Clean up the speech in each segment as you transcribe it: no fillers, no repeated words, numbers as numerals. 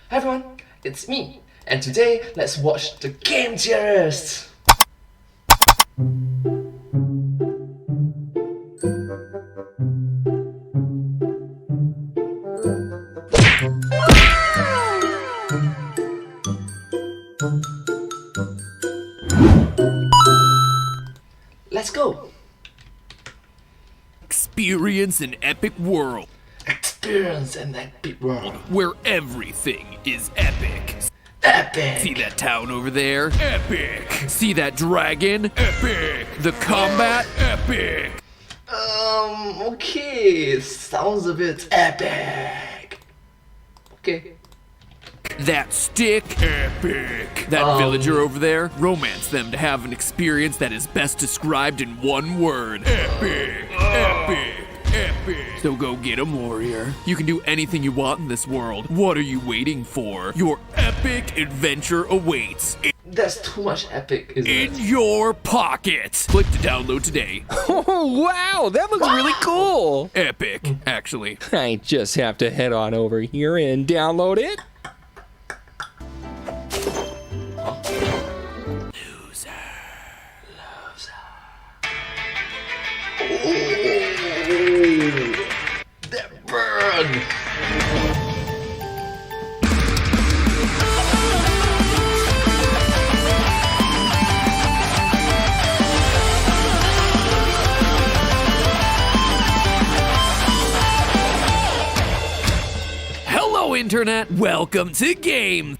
Hi everyone, it's me, and today let's watch the game Theorists. Let's go. Experience an epic world Experience an epic world. where everything is epic. Epic. See that town over there? Epic. See that dragon? Epic. The combat? Epic. Okay, sounds a bit epic. Okay. That stick? Epic. That villager over there? Romance them to have an experience that is best described in one word. Epic. Epic. Epic. So go get 'em, warrior. You can do anything you want in this world. What are you waiting for? Your epic adventure awaits. That's too much epic, isn't In it? your pocket. Click to download today. Oh, wow, that looks really cool. Epic, actually. I just have to head on over here and download it. That burn! Hello, Internet. Welcome to Game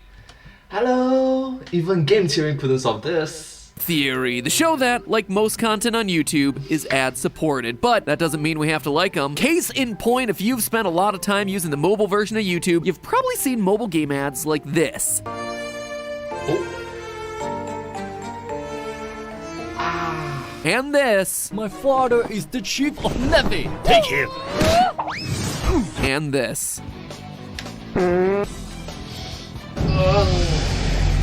Hello! Even game theory couldn't solve this. Theory, the show that, like most content on YouTube, is ad-supported, but that doesn't mean we have to like them. Case in point, if you've spent a lot of time using the mobile version of YouTube, you've probably seen mobile game ads like this. And this. My father is the chief of Navy. Take him. And this.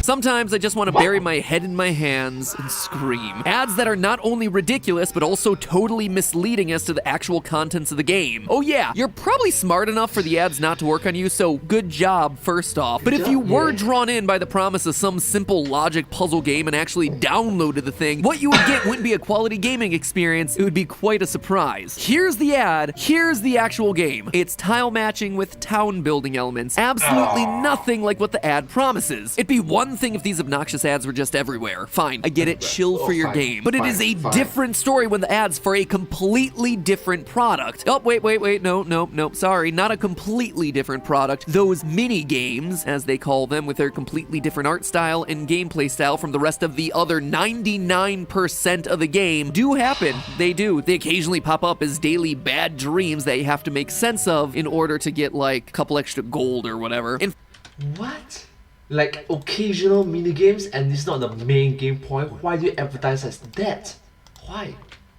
Sometimes I just want to bury my head in my hands and scream. Ads that are not only ridiculous, but also totally misleading as to the actual contents of the game. Oh yeah, you're probably smart enough for the ads not to work on you, so good job, first off. But if you were drawn in by the promise of some simple logic puzzle game and actually downloaded the thing, what you would get wouldn't be a quality gaming experience, it would be quite a surprise. Here's the ad, here's the actual game. It's tile matching with town building elements. Absolutely nothing like what the ad promises. It'd be one thing if these obnoxious ads were just everywhere. Fine, I get it, chill for your game. But it is a different story when the ads for a completely different product. Oh, wait, no, sorry, not a completely different product. Those mini games, as they call them, with their completely different art style and gameplay style from the rest of the other 99% of the game, do happen. They do. They occasionally pop up as daily bad dreams that you have to make sense of in order to get like a couple extra gold or whatever. And What? Like occasional minigames and it's not the main game point? Why do you advertise as that? Why?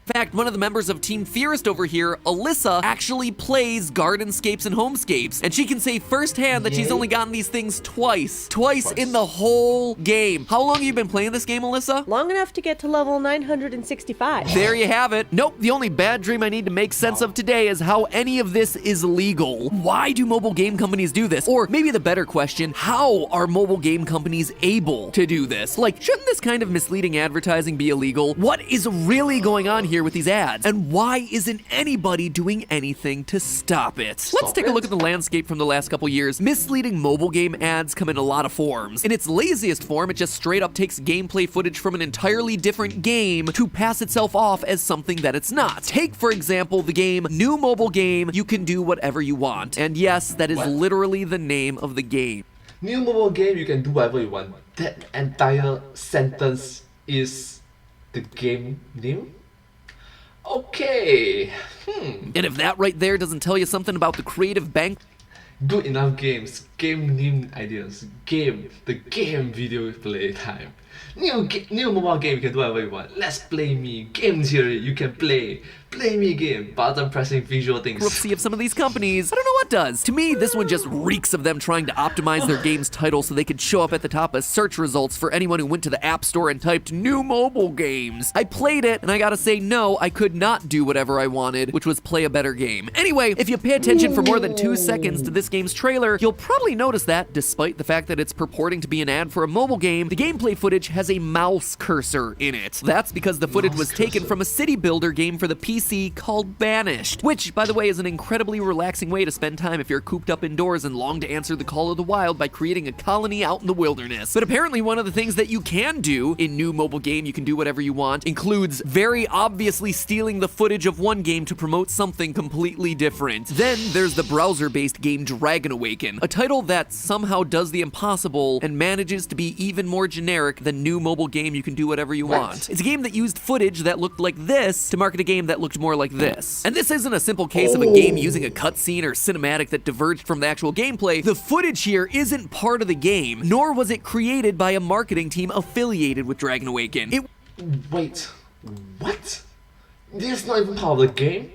in fact, one of the members of Team Theorist over here, Alyssa, actually plays Gardenscapes and Homescapes, and she can say firsthand that she's only gotten these things twice in the whole game. How long have you been playing this game, Alyssa? Long enough to get to level 965. There you have it. Nope, the only bad dream I need to make sense of today is how any of this is legal. Why do mobile game companies do this? Or maybe the better question, how are mobile game companies able to do this? Like, shouldn't this kind of misleading advertising be illegal? What is really going on here with these ads? And why isn't anybody doing anything to stop it? Let's take a look at the landscape from the last couple years. Misleading mobile game ads come in a lot of forms. In its laziest form, it just straight up takes gameplay footage from an entirely different game to pass itself off as something that it's not. Take, for example, the game New Mobile Game, You Can Do Whatever You Want. And yes, that is literally the name of the game. New mobile game, you can do whatever you want. That entire sentence is the game name? Okay. And if that right there doesn't tell you something about the creative bank, Good enough games, game name ideas, the game video play time. New mobile game, you can do whatever you want. Let's play me. Game theory, you can play. Play me game. Button pressing visual things. bankruptcy of some of these companies, I don't know what does. To me, this one just reeks of them trying to optimize their game's title so they could show up at the top of search results for anyone who went to the App Store and typed new mobile games. I played it, and I gotta say, no, I could not do whatever I wanted, which was play a better game. Anyway, if you pay attention for more than 2 seconds to this this game's trailer, you'll probably notice that, despite the fact that it's purporting to be an ad for a mobile game, the gameplay footage has a mouse cursor in it. That's because the footage was taken from a city builder game for the PC called Banished, which, by the way, is an incredibly relaxing way to spend time if you're cooped up indoors and long to answer the call of the wild by creating a colony out in the wilderness. But apparently one of the things that you can do in new mobile game, you can do whatever you want, includes very obviously stealing the footage of one game to promote something completely different. Then there's the browser-based game Dragon Awaken, a title that somehow does the impossible and manages to be even more generic than new mobile game you can do whatever you want. It's a game that used footage that looked like this to market a game that looked more like this. And this isn't a simple case of a game using a cutscene or cinematic that diverged from the actual gameplay. The footage here isn't part of the game, nor was it created by a marketing team affiliated with Dragon Awaken. Wait, what? This is not even part of the game?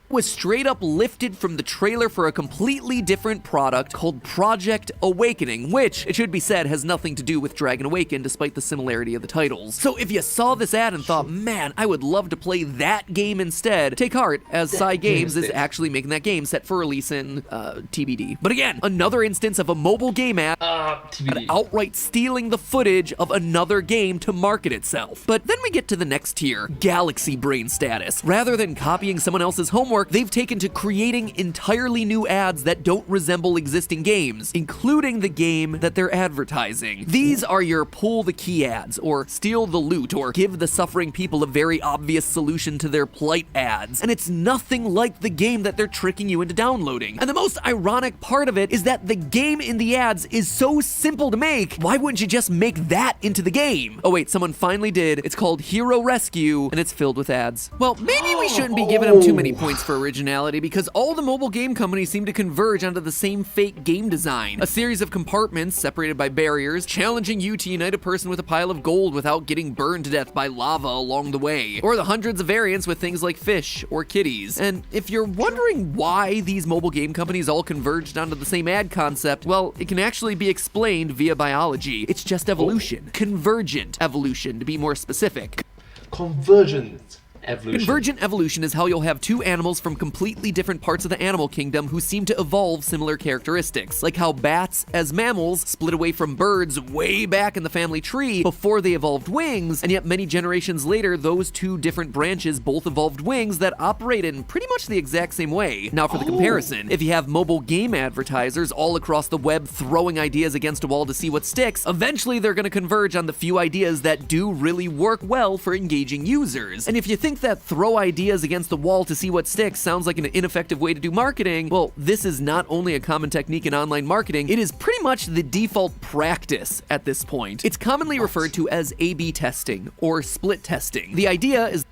Was straight up lifted from the trailer for a completely different product called Project Awakening, which, it should be said, has nothing to do with Dragon Awaken despite the similarity of the titles. So if you saw this ad and thought, man, I would love to play that game instead, take heart, as Psy Games is actually making that game set for release in TBD. But again, another instance of a mobile game ad TBD. outright stealing the footage of another game to market itself. But then we get to the next tier, Galaxy Brain status. Rather than copying someone else's homework, they've taken to creating entirely new ads that don't resemble existing games, including the game that they're advertising. These are your pull the key ads, or steal the loot, or give the suffering people a very obvious solution to their plight ads. And it's nothing like the game that they're tricking you into downloading. And the most ironic part of it is that the game in the ads is so simple to make. Why wouldn't you just make that into the game? Oh wait, someone finally did. It's called Hero Rescue, and it's filled with ads. Well, maybe we shouldn't be giving them too many points for originality, because all the mobile game companies seem to converge onto the same fake game design. A series of compartments separated by barriers, challenging you to unite a person with a pile of gold without getting burned to death by lava along the way. Or the hundreds of variants with things like fish or kitties. And if you're wondering why these mobile game companies all converged onto the same ad concept, well, it can actually be explained via biology. It's just evolution. Convergent evolution, to be more specific. Convergent evolution. Convergent evolution is how you'll have two animals from completely different parts of the animal kingdom who seem to evolve similar characteristics, like how bats, as mammals, split away from birds way back in the family tree before they evolved wings, and yet many generations later, those two different branches both evolved wings that operate in pretty much the exact same way. Now for the comparison, if you have mobile game advertisers all across the web throwing ideas against a wall to see what sticks, eventually they're going to converge on the few ideas that do really work well for engaging users. And if you think that throw ideas against the wall to see what sticks sounds like an ineffective way to do marketing, well, this is not only a common technique in online marketing, it is pretty much the default practice at this point. It's commonly referred to as A/B testing or split testing. The idea is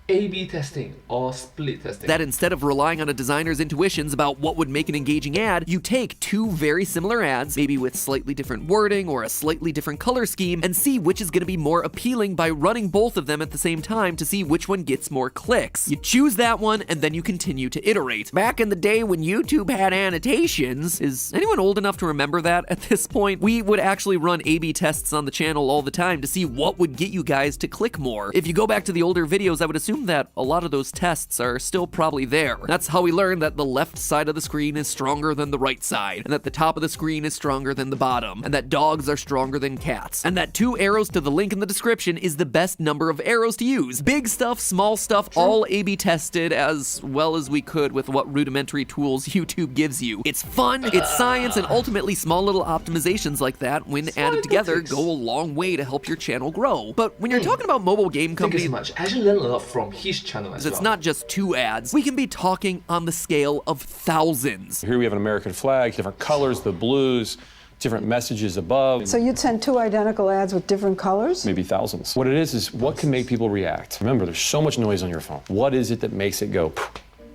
A/B testing or split testing. that instead of relying on a designer's intuitions about what would make an engaging ad, you take two very similar ads, maybe with slightly different wording or a slightly different color scheme, and see which is going to be more appealing by running both of them at the same time to see which one gets more clicks. You choose that one, and then you continue to iterate. Back in the day when YouTube had annotations, is anyone old enough to remember that at this point? We would actually run A/B tests on the channel all the time to see what would get you guys to click more. If you go back to the older videos, I would assume that a lot of those tests are still probably there. That's how we learned that the left side of the screen is stronger than the right side, and that the top of the screen is stronger than the bottom, and that dogs are stronger than cats, and that 2 arrows to the link in the description is the best number of arrows to use. Big stuff, small stuff, all A/B tested as well as we could with what rudimentary tools YouTube gives you. It's fun, it's science, and ultimately small little optimizations like that, when added together, go a long way to help your channel grow. But when you're talking about mobile game Thank you companies, so much. I actually learned a lot from his channel as well. it's not just 2 ads. We can be talking on the scale of thousands. Here we have an American flag, different colors, the blues, different messages above. So you'd send 2 identical ads with different colors? Maybe thousands. What it is what can make people react? Remember, there's so much noise on your phone. What is it that makes it go,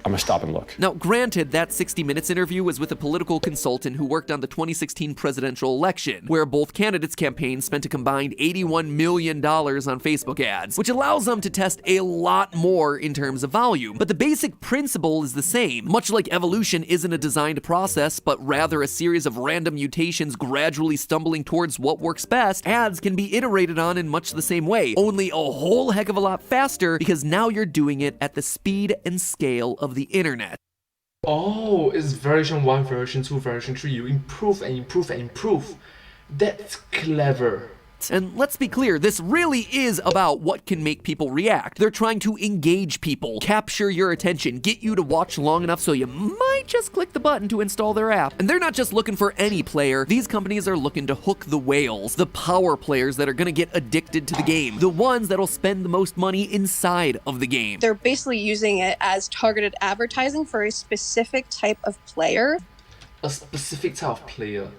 I'm gonna stop and look? Now, granted, that 60 Minutes interview was with a political consultant who worked on the 2016 presidential election, where both candidates' campaigns spent a combined $81 million on Facebook ads, which allows them to test a lot more in terms of volume. But the basic principle is the same. Much like evolution isn't a designed process, but rather a series of random mutations gradually stumbling towards what works best, ads can be iterated on in much the same way, only a whole heck of a lot faster, because now you're doing it at the speed and scale of the internet. Oh, it's version 1, version 2, version 3. You improve and improve and improve. That's clever. And let's be clear, this really is about what can make people react. They're trying to engage people, capture your attention, get you to watch long enough so you might just click the button to install their app. And they're not just looking for any player. These companies are looking to hook the whales, the power players that are gonna get addicted to the game, the ones that'll spend the most money inside of the game. They're basically using it as targeted advertising for a specific type of player. A specific type of player.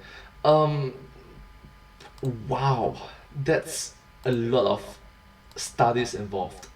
Wow, that's a lot of studies involved.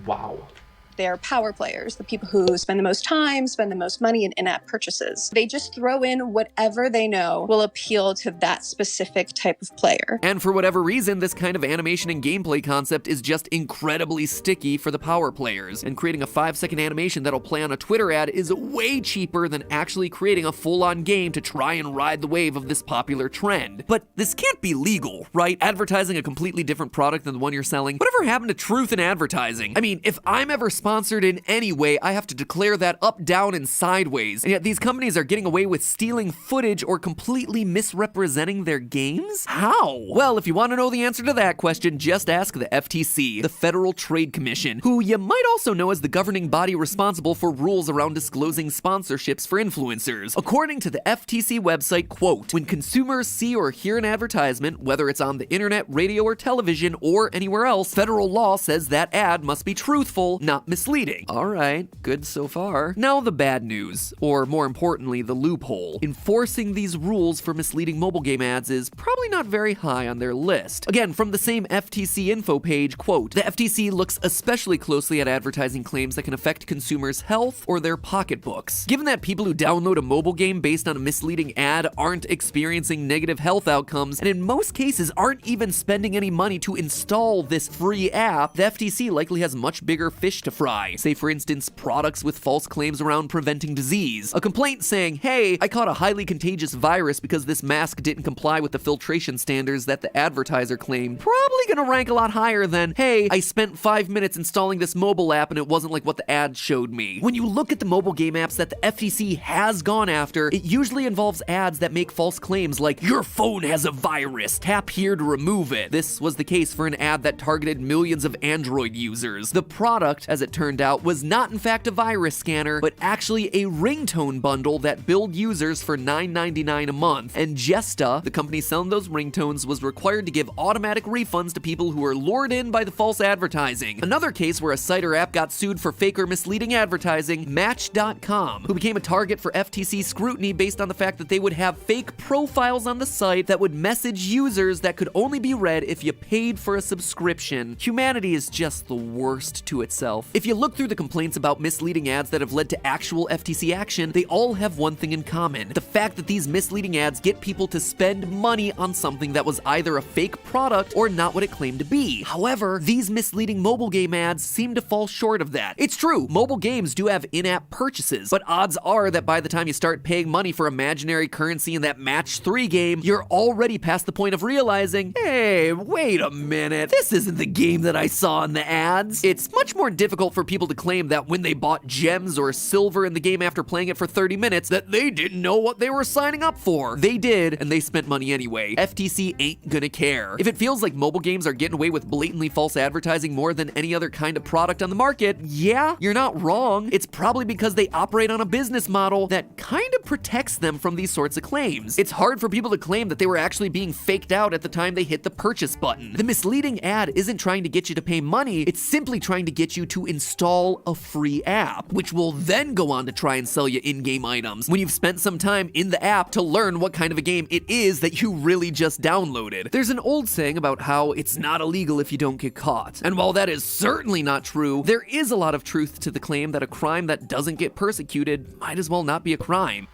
Wow. They're power players, the people who spend the most time, spend the most money in in-app purchases. They just throw in whatever they know will appeal to that specific type of player. And for whatever reason, this kind of animation and gameplay concept is just incredibly sticky for the power players. And creating a 5-second animation that'll play on a Twitter ad is way cheaper than actually creating a full-on game to try and ride the wave of this popular trend. But this can't be legal, right? Advertising a completely different product than the one you're selling. Whatever happened to truth in advertising? I mean, if I'm ever sponsored in any way, I have to declare that up, down, and sideways. And yet these companies are getting away with stealing footage or completely misrepresenting their games? How? Well, if you want to know the answer to that question, just ask the FTC, the Federal Trade Commission, who you might also know as the governing body responsible for rules around disclosing sponsorships for influencers. According to the FTC website, quote, when consumers see or hear an advertisement, whether it's on the internet, radio, or television, or anywhere else, federal law says that ad must be truthful, not misleading. All right, good so far. Now the bad news, or more importantly, the loophole. Enforcing these rules for misleading mobile game ads is probably not very high on their list. Again, from the same FTC info page, quote, the FTC looks especially closely at advertising claims that can affect consumers' health or their pocketbooks. Given that people who download a mobile game based on a misleading ad aren't experiencing negative health outcomes, and in most cases aren't even spending any money to install this free app, the FTC likely has much bigger fish to fry. Say, for instance, products with false claims around preventing disease. A complaint saying, hey, I caught a highly contagious virus because this mask didn't comply with the filtration standards that the advertiser claimed. Probably gonna rank a lot higher than, hey, I spent 5 minutes installing this mobile app and it wasn't like what the ad showed me. When you look at the mobile game apps that the FTC has gone after, it usually involves ads that make false claims like, your phone has a virus, tap here to remove it. This was the case for an ad that targeted millions of Android users. The product, as it turned out, was not in fact a virus scanner, but actually a ringtone bundle that billed users for $9.99 a month. And Gesta, the company selling those ringtones, was required to give automatic refunds to people who were lured in by the false advertising. Another case where a site or app got sued for fake or misleading advertising, Match.com, who became a target for FTC scrutiny based on the fact that they would have fake profiles on the site that would message users that could only be read if you paid for a subscription. Humanity is just the worst to itself. If you look through the complaints about misleading ads that have led to actual FTC action, they all have one thing in common: the fact that these misleading ads get people to spend money on something that was either a fake product or not what it claimed to be. However, these misleading mobile game ads seem to fall short of that. It's true, mobile games do have in-app purchases, but odds are that by the time you start paying money for imaginary currency in that Match 3 game, you're already past the point of realizing, hey, wait a minute, this isn't the game that I saw in the ads. It's much more difficult for people to claim that when they bought gems or silver in the game after playing it for 30 minutes, that they didn't know what they were signing up for. They did, and they spent money anyway. FTC ain't gonna care. If it feels like mobile games are getting away with blatantly false advertising more than any other kind of product on the market, yeah, you're not wrong. It's probably because they operate on a business model that kind of protects them from these sorts of claims. It's hard for people to claim that they were actually being faked out at the time they hit the purchase button. The misleading ad isn't trying to get you to pay money, it's simply trying to get you to install a free app, which will then go on to try and sell you in-game items when you've spent some time in the app to learn what kind of a game it is that you really just downloaded. There's an old saying about how it's not illegal if you don't get caught. And while that is certainly not true, there is a lot of truth to the claim that a crime that doesn't get persecuted might as well not be a crime.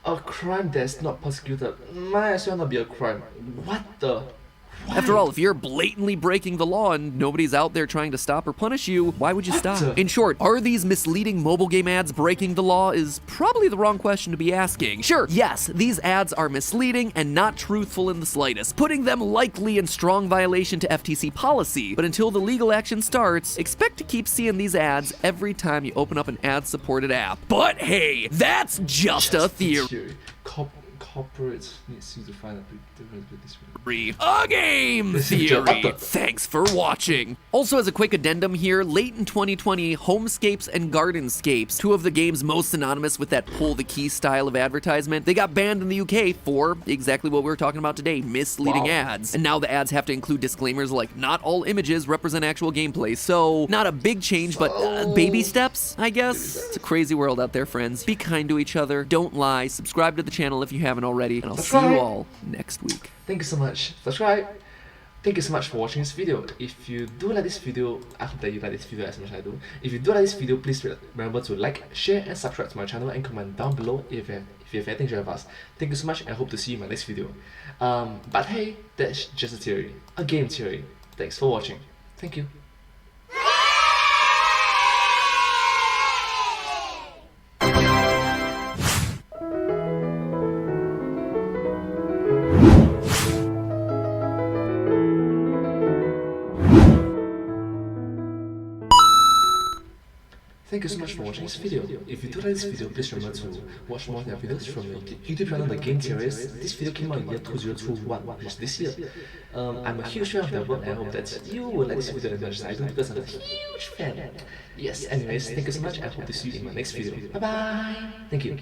A crime that's not persecuted might as well not be a crime. What the? After all, if you're blatantly breaking the law and nobody's out there trying to stop or punish you, why would you stop? In short, are these misleading mobile game ads breaking the law is probably the wrong question to be asking. Sure, yes, these ads are misleading and not truthful in the slightest, putting them likely in strong violation to FTC policy, but until the legal action starts, expect to keep seeing these ads every time you open up an ad-supported app. But hey, that's just a theory. Corporates needs you to find a big difference with this one. A game theory. Thanks for watching. Also, as a quick addendum here, late in 2020, Homescapes and Gardenscapes, two of the games most synonymous with that pull the key style of advertisement, they got banned in the UK for exactly what we were talking about today, misleading ads. And now the ads have to include disclaimers like not all images represent actual gameplay. So not a big change, but baby steps, I guess. It's a crazy world out there, friends. Be kind to each other. Don't lie. Subscribe to the channel if you haven't already, and I'll see you all next week. Thank you so much. Subscribe. Thank you so much for watching this video. If you do like this video, I hope that you like this video as much as I do. If you do like this video, please remember to like, share, and subscribe to my channel, and comment down below if you have anything to share with us. Thank you so much, and I hope to see you in my next video. But hey, that's just a theory, a game theory. Thanks for watching. Thank you. Thank you so much for watching this video. If you do like this video, please remember to watch more of their videos from the YouTube channel, the Game Theorists. This video came out in year 2021, which is this year. I'm a huge fan of their work, and I hope that you will like this video as much as I do, because I'm a huge fan. Yes, anyways, thank you so much, and I hope to see you in my next video. Bye bye! Thank you.